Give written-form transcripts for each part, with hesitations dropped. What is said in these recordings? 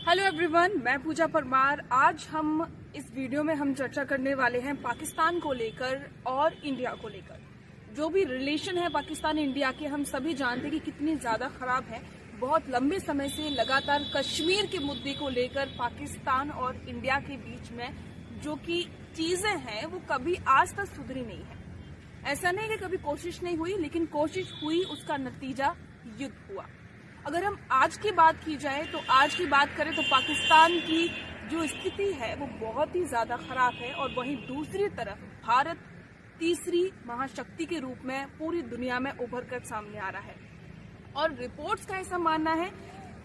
Hello everyone, मैं पूजा परमार। आज हम इस वीडियो में हम चर्चा करने वाले हैं पाकिस्तान को लेकर और इंडिया को लेकर। जो भी रिलेशन है पाकिस्तान इंडिया के, हम सभी जानते हैं कि कितनी ज्यादा खराब है। बहुत लंबे समय से लगातार कश्मीर के मुद्दे को लेकर पाकिस्तान और इंडिया के बीच में जो कि चीजें हैं वो कभी आज तक सुधरी नहीं है। ऐसा नहीं कि कभी कोशिश नहीं हुई, लेकिन कोशिश हुई, उसका नतीजा युद्ध हुआ। अगर हम आज की बात की जाए तो आज की बात करें तो पाकिस्तान की जो स्थिति है वो बहुत ही ज्यादा खराब है, और वहीं दूसरी तरफ भारत तीसरी महाशक्ति के रूप में पूरी दुनिया में उभर कर सामने आ रहा है। और रिपोर्ट्स का ऐसा मानना है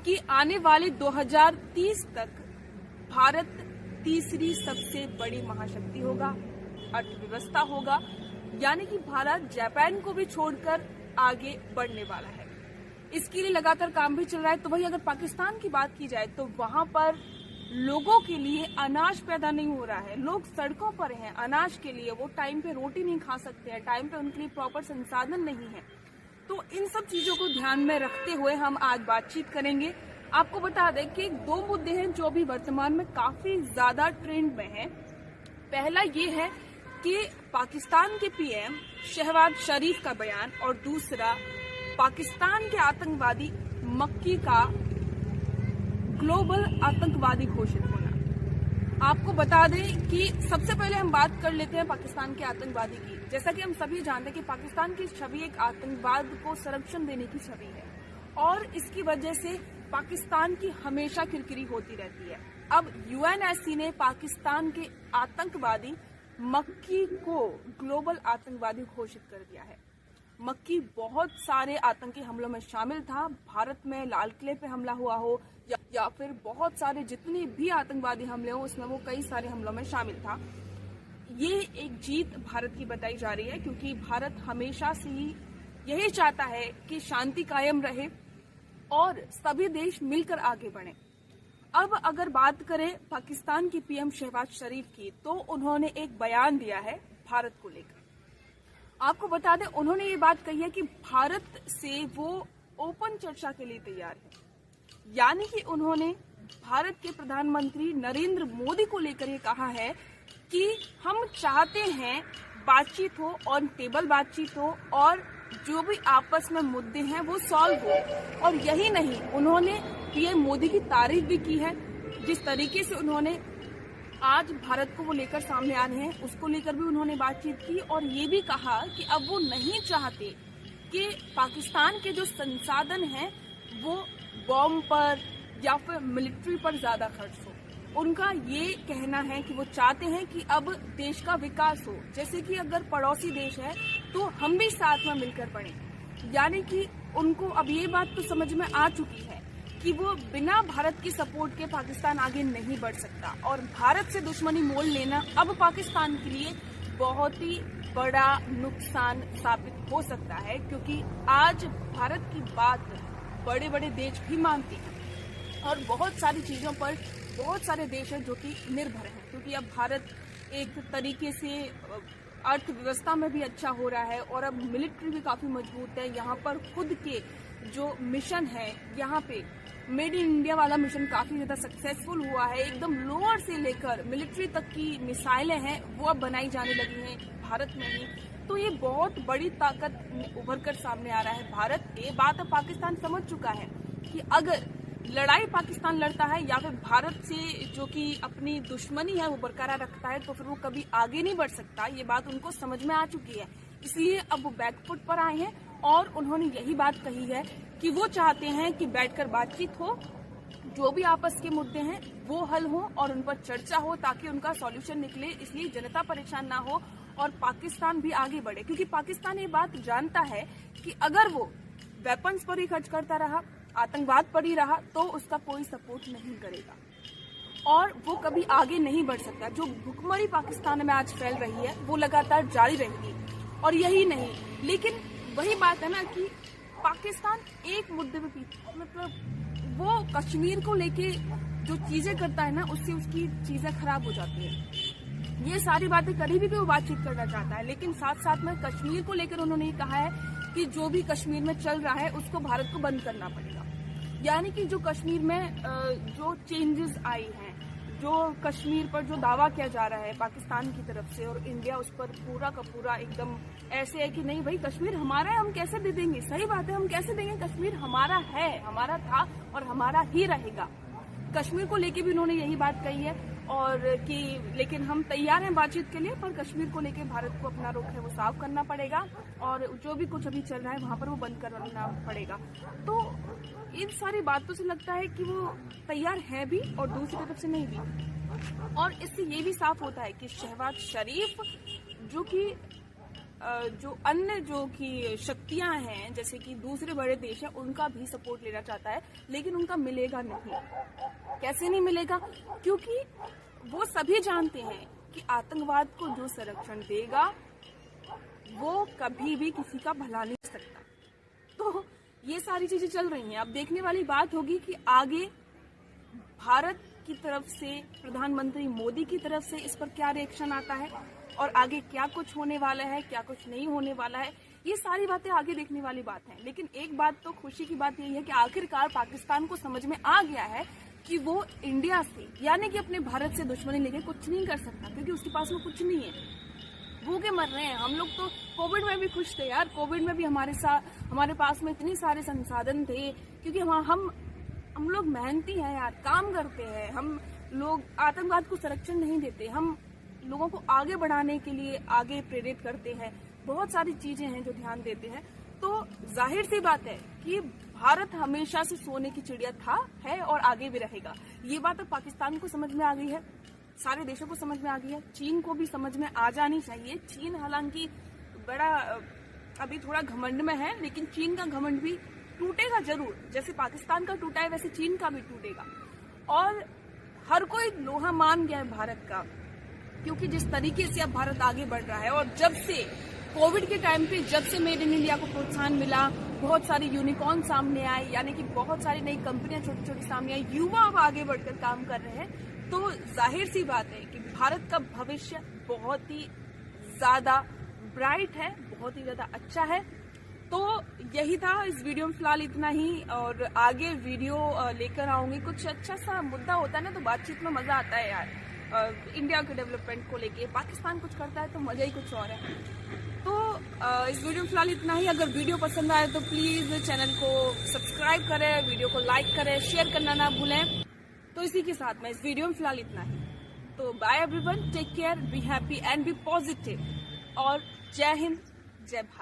कि आने वाले 2030 तक भारत तीसरी सबसे बड़ी महाशक्ति होगा, अर्थव्यवस्था होगा, यानी कि भारत जापान को भी छोड़कर आगे बढ़ने वाला है। इसके लिए लगातार काम भी चल रहा है। तो वहीं अगर पाकिस्तान की बात की जाए तो वहां पर लोगों के लिए अनाज पैदा नहीं हो रहा है। लोग सड़कों पर हैं अनाज के लिए, वो टाइम पे रोटी नहीं खा सकते हैं, टाइम पे उनके लिए प्रॉपर संसाधन नहीं है। तो इन सब चीजों को ध्यान में रखते हुए हम आज बातचीत करेंगे। आपको बता दें कि 2 मुद्दे हैं जो अभी वर्तमान में काफी ज्यादा ट्रेंड में हैं। पहला ये है कि पाकिस्तान के पीएम शहबाज शरीफ का बयान, और दूसरा पाकिस्तान के आतंकवादी मक्की का ग्लोबल आतंकवादी घोषित होना। आपको बता दें कि सबसे पहले हम बात कर लेते हैं पाकिस्तान के आतंकवादी की। जैसा कि हम सभी जानते हैं कि पाकिस्तान की छवि एक आतंकवाद को संरक्षण देने की छवि है, और इसकी वजह से पाकिस्तान की हमेशा किरकिरी होती रहती है। अब यूएनएससी ने पाकिस्तान के आतंकवादी मक्की को ग्लोबल आतंकवादी घोषित कर दिया है। मक्की बहुत सारे आतंकी हमलों में शामिल था। भारत में लाल किले पे हमला हुआ हो या फिर बहुत सारे जितने भी आतंकवादी हमले हो, उसमें वो कई सारे हमलों में शामिल था। ये एक जीत भारत की बताई जा रही है, क्योंकि भारत हमेशा से ही यही चाहता है कि शांति कायम रहे और सभी देश मिलकर आगे बढ़े। अब अगर बात करें पाकिस्तान की पीएम शहबाज शरीफ की, तो उन्होंने एक बयान दिया है भारत को लेकर। आपको बता दें, उन्होंने ये बात कही है कि भारत से वो ओपन चर्चा के लिए तैयार है। यानी कि उन्होंने भारत के प्रधानमंत्री नरेंद्र मोदी को लेकर ये कहा है कि हम चाहते हैं बातचीत हो, ऑन टेबल बातचीत हो, और जो भी आपस में मुद्दे हैं वो सॉल्व हो। और यही नहीं, उन्होंने पीएम मोदी की तारीफ भी की है। जिस तरीके से उन्होंने आज भारत को वो लेकर सामने आ रहे हैं, उसको लेकर भी उन्होंने बातचीत की, और ये भी कहा कि अब वो नहीं चाहते कि पाकिस्तान के जो संसाधन हैं वो बॉम्ब पर या फिर मिलिट्री पर ज्यादा खर्च हो। उनका ये कहना है कि वो चाहते हैं कि अब देश का विकास हो। जैसे कि अगर पड़ोसी देश है तो हम भी साथ में मिलकर बढ़े। यानी कि उनको अब ये बात तो समझ में आ चुकी है कि वो बिना भारत की सपोर्ट के पाकिस्तान आगे नहीं बढ़ सकता, और भारत से दुश्मनी मोल लेना अब पाकिस्तान के लिए बहुत ही बड़ा नुकसान साबित हो सकता है। क्योंकि आज भारत की बात बड़े बड़े देश भी मानते हैं, और बहुत सारी चीजों पर बहुत सारे देश हैं जो कि निर्भर हैं। क्योंकि अब भारत एक तरीके से अर्थव्यवस्था में भी अच्छा हो रहा है, और अब मिलिट्री भी काफी मजबूत है। यहाँ पर खुद के जो मिशन है, यहाँ पे मेड इन इंडिया वाला मिशन काफी ज्यादा सक्सेसफुल हुआ है। एकदम लोअर से लेकर मिलिट्री तक की मिसाइलें हैं वो अब बनाई जाने लगी हैं भारत में ही। तो ये बहुत बड़ी ताकत उभर कर सामने आ रहा है भारत। ये बात अब पाकिस्तान समझ चुका है कि अगर लड़ाई पाकिस्तान लड़ता है या फिर भारत से जो कि अपनी दुश्मनी है वो बरकरार रखता है, तो फिर वो कभी आगे नहीं बढ़ सकता। ये बात उनको समझ में आ चुकी है, इसलिए अब वो बैकफुट पर आए हैं, और उन्होंने यही बात कही है कि वो चाहते हैं कि बैठकर बातचीत हो, जो भी आपस के मुद्दे हैं वो हल हो और उन पर चर्चा हो, ताकि उनका सॉल्यूशन निकले। इसलिए जनता परेशान ना हो और पाकिस्तान भी आगे बढ़े। क्योंकि पाकिस्तान ये बात जानता है कि अगर वो वेपन्स पर ही खर्च करता रहा, आतंकवाद पर ही रहा, तो उसका कोई सपोर्ट नहीं करेगा और वो कभी आगे नहीं बढ़ सकता। जो भुखमरी पाकिस्तान में आज फैल रही है वो लगातार जारी रहेगी। और यही नहीं, लेकिन वही बात है ना कि पाकिस्तान एक मुद्दे पे मतलब वो कश्मीर को लेके जो चीजें करता है ना, उससे उसकी चीजें खराब हो जाती है। ये सारी बातें कभी भी वो बातचीत करना चाहता है, लेकिन साथ साथ में कश्मीर को लेकर उन्होंने कहा है कि जो भी कश्मीर में चल रहा है उसको भारत को बंद करना पड़ेगा। यानी कि जो कश्मीर में जो चेंजेस आई हैं, जो कश्मीर पर जो दावा किया जा रहा है पाकिस्तान की तरफ से, और इंडिया उस पर पूरा का पूरा एकदम ऐसे है कि नहीं भाई कश्मीर हमारा है, हम कैसे दे देंगे। सही बात है, हम कैसे देंगे, कश्मीर हमारा है, हमारा था और हमारा ही रहेगा। कश्मीर को लेके भी उन्होंने यही बात कही है, और कि लेकिन हम तैयार हैं बातचीत के लिए, पर कश्मीर को लेके भारत को अपना रुख है वो साफ करना पड़ेगा, और जो भी कुछ अभी चल रहा है वहां पर वो बंद करना पड़ेगा। तो इन सारी बातों से लगता है कि वो तैयार है भी और दूसरी तरफ से नहीं भी। और इससे ये भी साफ होता है कि शहबाज शरीफ जो कि जो अन्य जो कि शक्तियां हैं जैसे कि दूसरे बड़े देश हैं उनका भी सपोर्ट लेना चाहता है, लेकिन उनका मिलेगा नहीं। कैसे नहीं मिलेगा? क्योंकि वो सभी जानते हैं कि आतंकवाद को जो संरक्षण देगा वो कभी भी किसी का भला नहीं कर सकता। तो ये सारी चीजें चल रही हैं। अब देखने वाली बात होगी कि आगे भारत की तरफ से, प्रधानमंत्री मोदी की तरफ से इस पर क्या रिएक्शन आता है, और आगे क्या कुछ होने वाला है, क्या कुछ नहीं होने वाला है। ये सारी बातें आगे देखने वाली बात है। लेकिन एक बात तो खुशी की बात यही है कि आखिरकार पाकिस्तान को समझ में आ गया है कि वो इंडिया से, यानी कि अपने भारत से दुश्मनी लेके कुछ नहीं कर सकता, क्योंकि उसके पास में कुछ नहीं है। भूखे मर रहे हैं। हम लोग तो कोविड में भी खुश थे यार, कोविड में भी हमारे पास में इतने सारे संसाधन थे, क्योंकि हम लोग मेहनती हैं यार, काम करते हैं। हम लोग आतंकवाद को संरक्षण नहीं देते, हम लोगों को आगे बढ़ाने के लिए आगे प्रेरित करते हैं। बहुत सारी चीजें हैं जो ध्यान देते हैं। तो जाहिर सी बात है कि भारत हमेशा से सोने की चिड़िया था, है और आगे भी रहेगा। ये बात अब पाकिस्तान को समझ में आ गई है, सारे देशों को समझ में आ गई है, चीन को भी समझ में आ जानी चाहिए। चीन हालांकि बड़ा अभी थोड़ा घमंड में है, लेकिन चीन का घमंड भी टूटेगा जरूर। जैसे पाकिस्तान का टूटा है वैसे चीन का भी टूटेगा। और हर कोई लोहा मान गया है भारत का, क्योंकि जिस तरीके से अब भारत आगे बढ़ रहा है, और जब से कोविड के टाइम पे जब से मेड इन इंडिया को प्रोत्साहन मिला, बहुत सारे यूनिकॉर्न सामने आए, यानी कि बहुत सारी नई कंपनियां छोटी छोटी सामने आई, युवा अब आगे बढ़कर काम कर रहे हैं। तो जाहिर सी बात है कि भारत का भविष्य बहुत ही ज्यादा ब्राइट है, बहुत ही ज्यादा अच्छा है। तो यही था इस वीडियो में फिलहाल इतना ही, और आगे वीडियो लेकर आऊंगी। कुछ अच्छा सा मुद्दा होता है ना तो बातचीत में मजा आता है यार। इंडिया के डेवलपमेंट को लेके पाकिस्तान कुछ करता है तो मजा ही कुछ और है। तो इस वीडियो में फिलहाल इतना ही। अगर वीडियो पसंद आए तो प्लीज चैनल को सब्सक्राइब करें, वीडियो को लाइक करें, शेयर करना ना भूलें। तो इसी के साथ में इस वीडियो में फिलहाल इतना ही। तो bye everyone, take care, be happy and be positive, और जय हिंद, जय भारत।